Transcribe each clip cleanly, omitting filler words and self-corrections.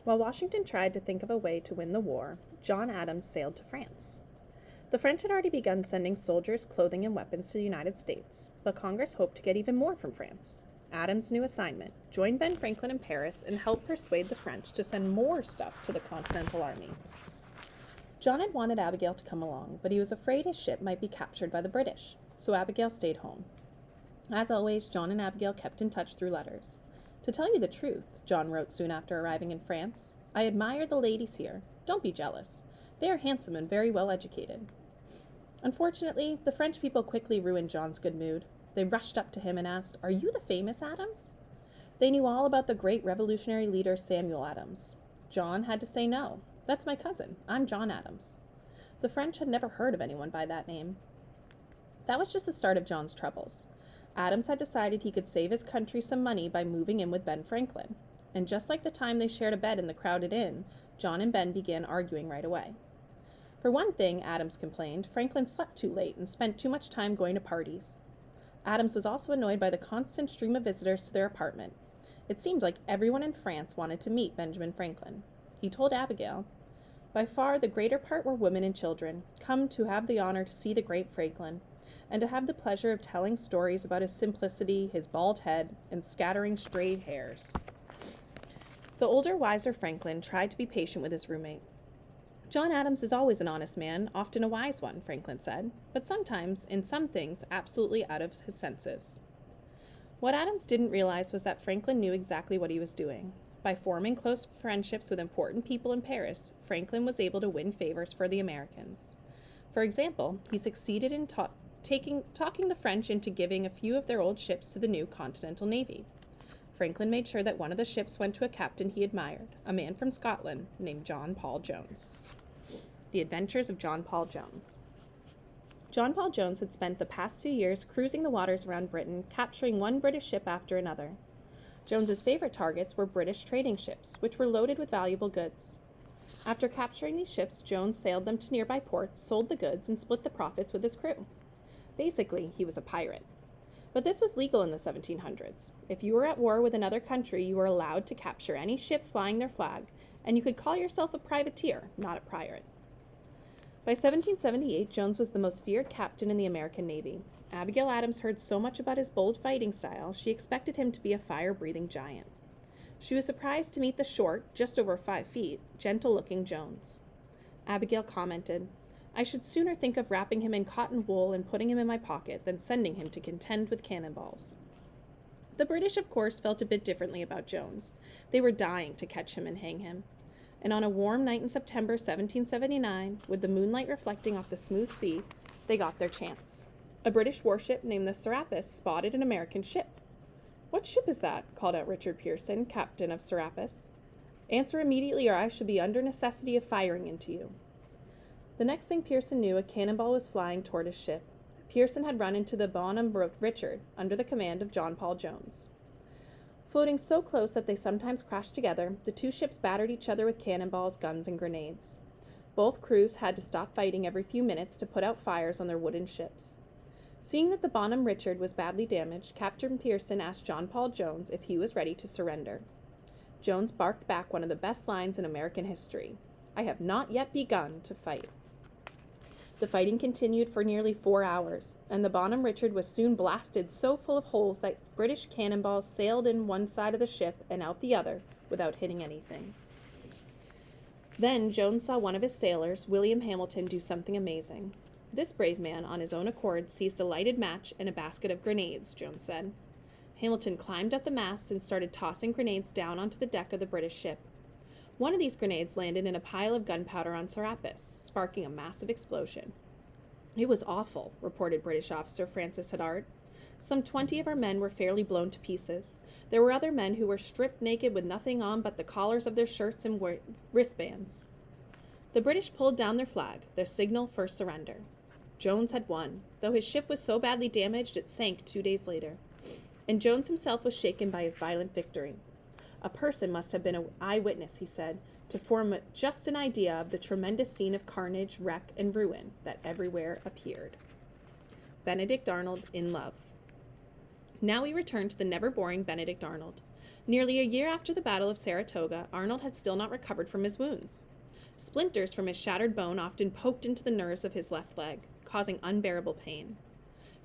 While Washington tried to think of a way to win the war, John Adams sailed to France. The French had already begun sending soldiers, clothing, and weapons to the United States, but Congress hoped to get even more from France. Adams' new assignment: join Ben Franklin in Paris and help persuade the French to send more stuff to the Continental Army. John had wanted Abigail to come along, but he was afraid his ship might be captured by the British, so Abigail stayed home. As always, John and Abigail kept in touch through letters. To tell you the truth, John wrote soon after arriving in France, I admire the ladies here. Don't be jealous. They are handsome and very well educated. Unfortunately, the French people quickly ruined John's good mood. They rushed up to him and asked, Are you the famous Adams? They knew all about the great revolutionary leader Samuel Adams. John had to say no. That's my cousin. I'm John Adams. The French had never heard of anyone by that name. That was just the start of John's troubles. Adams had decided he could save his country some money by moving in with Ben Franklin. And just like the time they shared a bed in the crowded inn, John and Ben began arguing right away. For one thing, Adams complained, Franklin slept too late and spent too much time going to parties. Adams was also annoyed by the constant stream of visitors to their apartment. It seemed like everyone in France wanted to meet Benjamin Franklin. He told Abigail, By far the greater part were women and children, come to have the honor to see the great Franklin, and to have the pleasure of telling stories about his simplicity, his bald head, and scattering straight hairs. The older, wiser Franklin tried to be patient with his roommate. John Adams is always an honest man, often a wise one, Franklin said, but sometimes, in some things, absolutely out of his senses. What Adams didn't realize was that Franklin knew exactly what he was doing. By forming close friendships with important people in Paris, Franklin was able to win favors for the Americans. For example, he succeeded in talking the French into giving a few of their old ships to the new Continental Navy. Franklin made sure that one of the ships went to a captain he admired, a man from Scotland named John Paul Jones. The Adventures of John Paul Jones. John Paul Jones had spent the past few years cruising the waters around Britain, capturing one British ship after another. Jones's favorite targets were British trading ships, which were loaded with valuable goods. After capturing these ships, Jones sailed them to nearby ports, sold the goods, and split the profits with his crew. Basically, he was a pirate. But this was legal in the 1700s. If you were at war with another country, you were allowed to capture any ship flying their flag, and you could call yourself a privateer, not a pirate. By 1778, Jones was the most feared captain in the American Navy. Abigail Adams heard so much about his bold fighting style, she expected him to be a fire-breathing giant. She was surprised to meet the short, just over 5 feet, gentle-looking Jones. Abigail commented, I should sooner think of wrapping him in cotton wool and putting him in my pocket than sending him to contend with cannonballs. The British, of course, felt a bit differently about Jones. They were dying to catch him and hang him. And on a warm night in September 1779, with the moonlight reflecting off the smooth sea, they got their chance. A British warship named the Serapis spotted an American ship. What ship is that? Called out Richard Pearson, captain of Serapis. Answer immediately or I shall be under necessity of firing into you. The next thing Pearson knew, a cannonball was flying toward his ship. Pearson had run into the Bonhomme Richard, under the command of John Paul Jones. Floating so close that they sometimes crashed together, the two ships battered each other with cannonballs, guns, and grenades. Both crews had to stop fighting every few minutes to put out fires on their wooden ships. Seeing that the Bonhomme Richard was badly damaged, Captain Pearson asked John Paul Jones if he was ready to surrender. Jones barked back one of the best lines in American history, I have not yet begun to fight. The fighting continued for nearly 4 hours, and the Bonhomme Richard was soon blasted so full of holes that British cannonballs sailed in one side of the ship and out the other without hitting anything. Then Jones saw one of his sailors, William Hamilton, do something amazing. This brave man, on his own accord, seized a lighted match and a basket of grenades, Jones said. Hamilton climbed up the mast and started tossing grenades down onto the deck of the British ship. One of these grenades landed in a pile of gunpowder on Serapis, sparking a massive explosion. It was awful, reported British officer Francis Hadard. Some 20 of our men were fairly blown to pieces. There were other men who were stripped naked with nothing on but the collars of their shirts and wristbands. The British pulled down their flag, their signal for surrender. Jones had won, though his ship was so badly damaged it sank 2 days later. And Jones himself was shaken by his violent victory. A person must have been an eyewitness, he said, to form just an idea of the tremendous scene of carnage, wreck, and ruin that everywhere appeared. Benedict Arnold in Love. Now we return to the never-boring Benedict Arnold. Nearly a year after the Battle of Saratoga, Arnold had still not recovered from his wounds. Splinters from his shattered bone often poked into the nerves of his left leg, causing unbearable pain.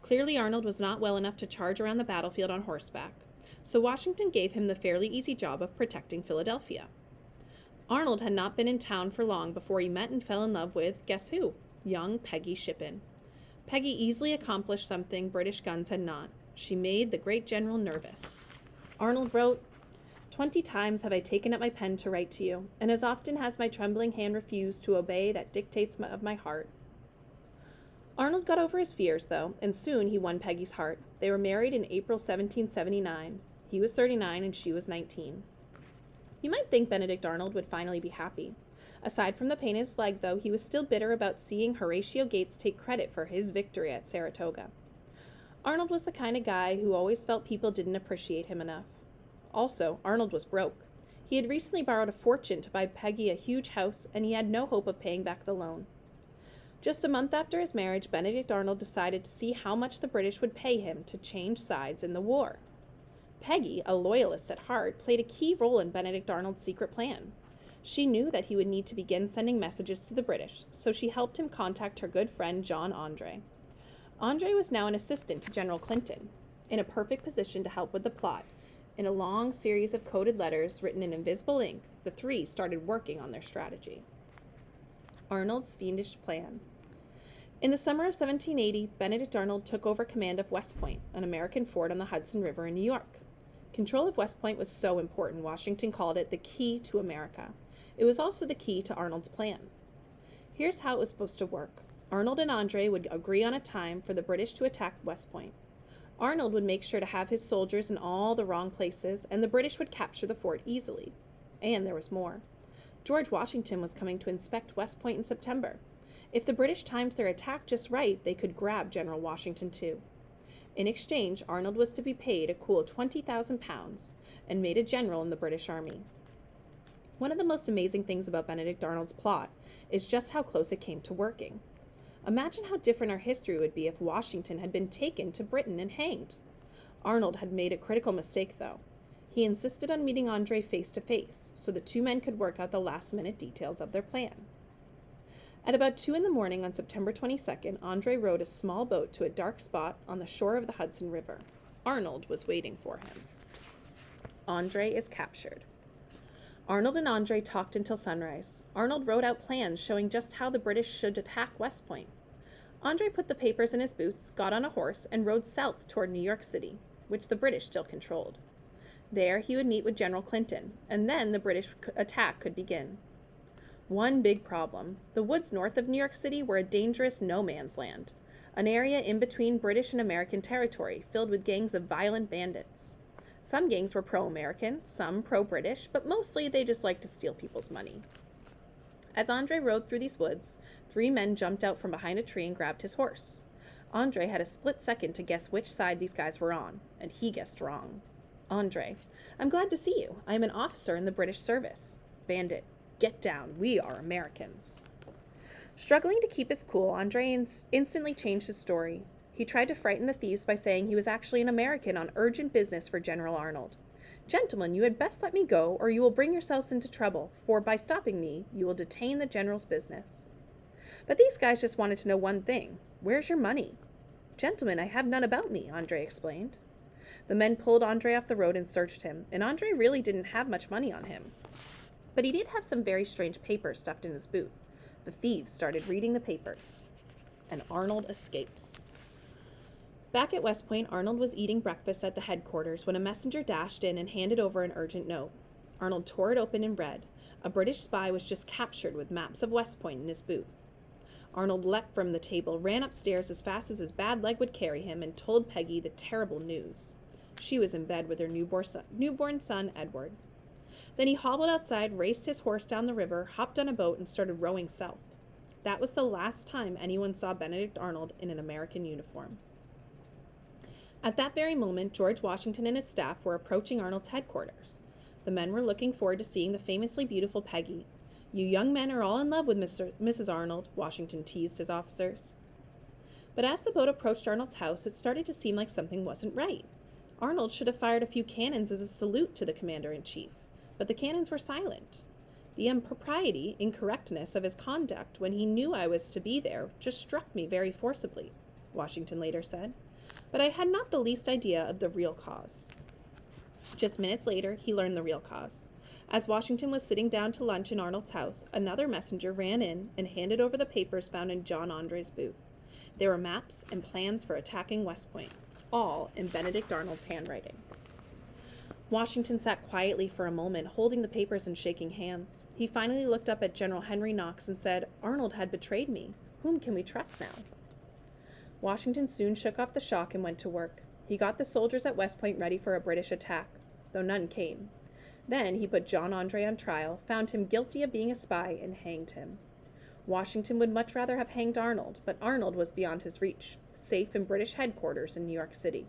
Clearly, Arnold was not well enough to charge around the battlefield on horseback, so Washington gave him the fairly easy job of protecting Philadelphia. Arnold had not been in town for long before he met and fell in love with, guess who? Young Peggy Shippen. Peggy easily accomplished something British guns had not. She made the great general nervous. Arnold wrote, "20 times have I taken up my pen to write to you, and as often has my trembling hand refused to obey that dictates of my heart." Arnold got over his fears, though, and soon he won Peggy's heart. They were married in April 1779. He was 39 and she was 19. You might think Benedict Arnold would finally be happy. Aside from the pain in his leg, though, he was still bitter about seeing Horatio Gates take credit for his victory at Saratoga. Arnold was the kind of guy who always felt people didn't appreciate him enough. Also, Arnold was broke. He had recently borrowed a fortune to buy Peggy a huge house, and he had no hope of paying back the loan. Just a month after his marriage, Benedict Arnold decided to see how much the British would pay him to change sides in the war. Peggy, a loyalist at heart, played a key role in Benedict Arnold's secret plan. She knew that he would need to begin sending messages to the British, so she helped him contact her good friend John Andre. Andre was now an assistant to General Clinton, in a perfect position to help with the plot. In a long series of coded letters written in invisible ink, the three started working on their strategy. Arnold's fiendish plan. In the summer of 1780, Benedict Arnold took over command of West Point, an American fort on the Hudson River in New York. Control of West Point was so important, Washington called it the key to America. It was also the key to Arnold's plan. Here's how it was supposed to work. Arnold and Andre would agree on a time for the British to attack West Point. Arnold would make sure to have his soldiers in all the wrong places, and the British would capture the fort easily. And there was more. George Washington was coming to inspect West Point in September. If the British timed their attack just right, they could grab General Washington too. In exchange, Arnold was to be paid a cool £20,000 and made a general in the British Army. One of the most amazing things about Benedict Arnold's plot is just how close it came to working. Imagine how different our history would be if Washington had been taken to Britain and hanged. Arnold had made a critical mistake, though. He insisted on meeting Andre face to face, so the two men could work out the last-minute details of their plan. At about 2 a.m. on September 22nd, Andre rowed a small boat to a dark spot on the shore of the Hudson River. Arnold was waiting for him. Andre is captured. Arnold and Andre talked until sunrise. Arnold wrote out plans showing just how the British should attack West Point. Andre put the papers in his boots, got on a horse, and rode south toward New York City, which the British still controlled. There he would meet with General Clinton, and then the British attack could begin. One big problem. The woods north of New York City were a dangerous no-man's land, an area in between British and American territory filled with gangs of violent bandits. Some gangs were pro-American, some pro-British, but mostly they just liked to steal people's money. As Andre rode through these woods, 3 men jumped out from behind a tree and grabbed his horse. Andre had a split second to guess which side these guys were on, and he guessed wrong. Andre: "I'm glad to see you. I am an officer in the British service." Bandit: "Get down. We are Americans." Struggling to keep his cool, Andre instantly changed his story. He tried to frighten the thieves by saying he was actually an American on urgent business for General Arnold. "Gentlemen, you had best let me go, or you will bring yourselves into trouble, for by stopping me, you will detain the general's business." But these guys just wanted to know one thing: "Where's your money?" "Gentlemen, I have none about me," Andre explained. The men pulled Andre off the road and searched him, and Andre really didn't have much money on him. But he did have some very strange papers stuffed in his boot. The thieves started reading the papers. And Arnold escapes. Back at West Point, Arnold was eating breakfast at the headquarters when a messenger dashed in and handed over an urgent note. Arnold tore it open and read. A British spy was just captured with maps of West Point in his boot. Arnold leapt from the table, ran upstairs as fast as his bad leg would carry him, and told Peggy the terrible news. She was in bed with her newborn son, Edward. Then he hobbled outside, raced his horse down the river, hopped on a boat, and started rowing south. That was the last time anyone saw Benedict Arnold in an American uniform. At that very moment, George Washington and his staff were approaching Arnold's headquarters. The men were looking forward to seeing the famously beautiful Peggy. "You young men are all in love with Mrs. Arnold," Washington teased his officers. But as the boat approached Arnold's house, it started to seem like something wasn't right. Arnold should have fired a few cannons as a salute to the commander-in-chief, but the cannons were silent. The incorrectness of his conduct when he knew I was to be there just struck me very forcibly, Washington later said, but I had not the least idea of the real cause. Just minutes later, he learned the real cause. As Washington was sitting down to lunch in Arnold's house, another messenger ran in and handed over the papers found in John Andre's boot. There were maps and plans for attacking West Point, all in Benedict Arnold's handwriting. Washington sat quietly for a moment, holding the papers and shaking hands. He finally looked up at General Henry Knox and said, "Arnold had betrayed me. Whom can we trust now?" Washington soon shook off the shock and went to work. He got the soldiers at West Point ready for a British attack, though none came. Then he put John Andre on trial, found him guilty of being a spy, and hanged him. Washington would much rather have hanged Arnold, but Arnold was beyond his reach, safe in British headquarters in New York City.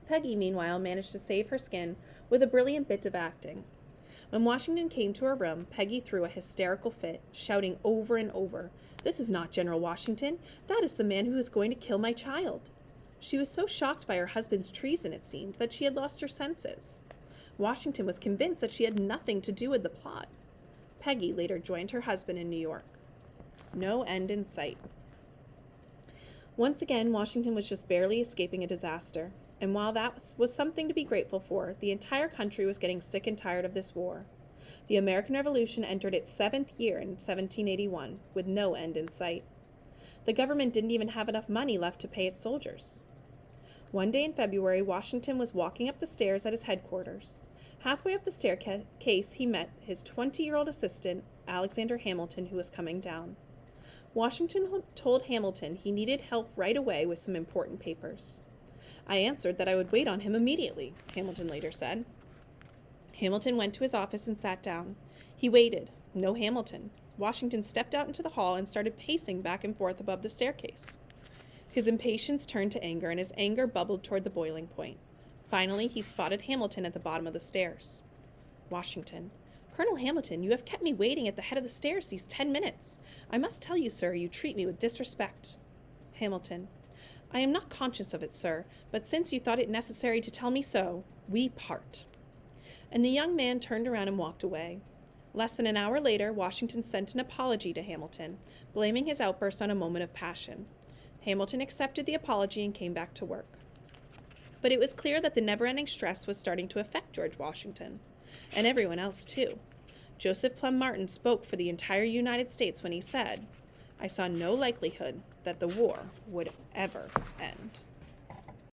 Peggy, meanwhile, managed to save her skin with a brilliant bit of acting. When Washington came to her room, Peggy threw a hysterical fit, shouting over and over, "This is not General Washington. That is the man who is going to kill my child." She was so shocked by her husband's treason, it seemed, that she had lost her senses. Washington was convinced that she had nothing to do with the plot. Peggy later joined her husband in New York. No end in sight. Once again, Washington was just barely escaping a disaster. And while that was something to be grateful for, the entire country was getting sick and tired of this war. The American Revolution entered its 7th year in 1781, with no end in sight. The government didn't even have enough money left to pay its soldiers. One day in February, Washington was walking up the stairs at his headquarters. Halfway up the staircase, he met his 20-year-old assistant, Alexander Hamilton, who was coming down. Washington told Hamilton he needed help right away with some important papers. "I answered that I would wait on him immediately," Hamilton later said. Hamilton went to his office and sat down. He waited. No Hamilton. Washington stepped out into the hall and started pacing back and forth above the staircase. His impatience turned to anger, and his anger bubbled toward the boiling point. Finally, he spotted Hamilton at the bottom of the stairs. "Washington, Colonel Hamilton, you have kept me waiting at the head of the stairs these 10 minutes. I must tell you, sir, you treat me with disrespect." Hamilton, "I am not conscious of it, sir, but since you thought it necessary to tell me so, we part." And the young man turned around and walked away. Less than an hour later, Washington sent an apology to Hamilton, blaming his outburst on a moment of passion. Hamilton accepted the apology and came back to work. But it was clear that the never-ending stress was starting to affect George Washington, and everyone else too. Joseph Plum Martin spoke for the entire United States when he said, "I saw no likelihood that the war would ever end."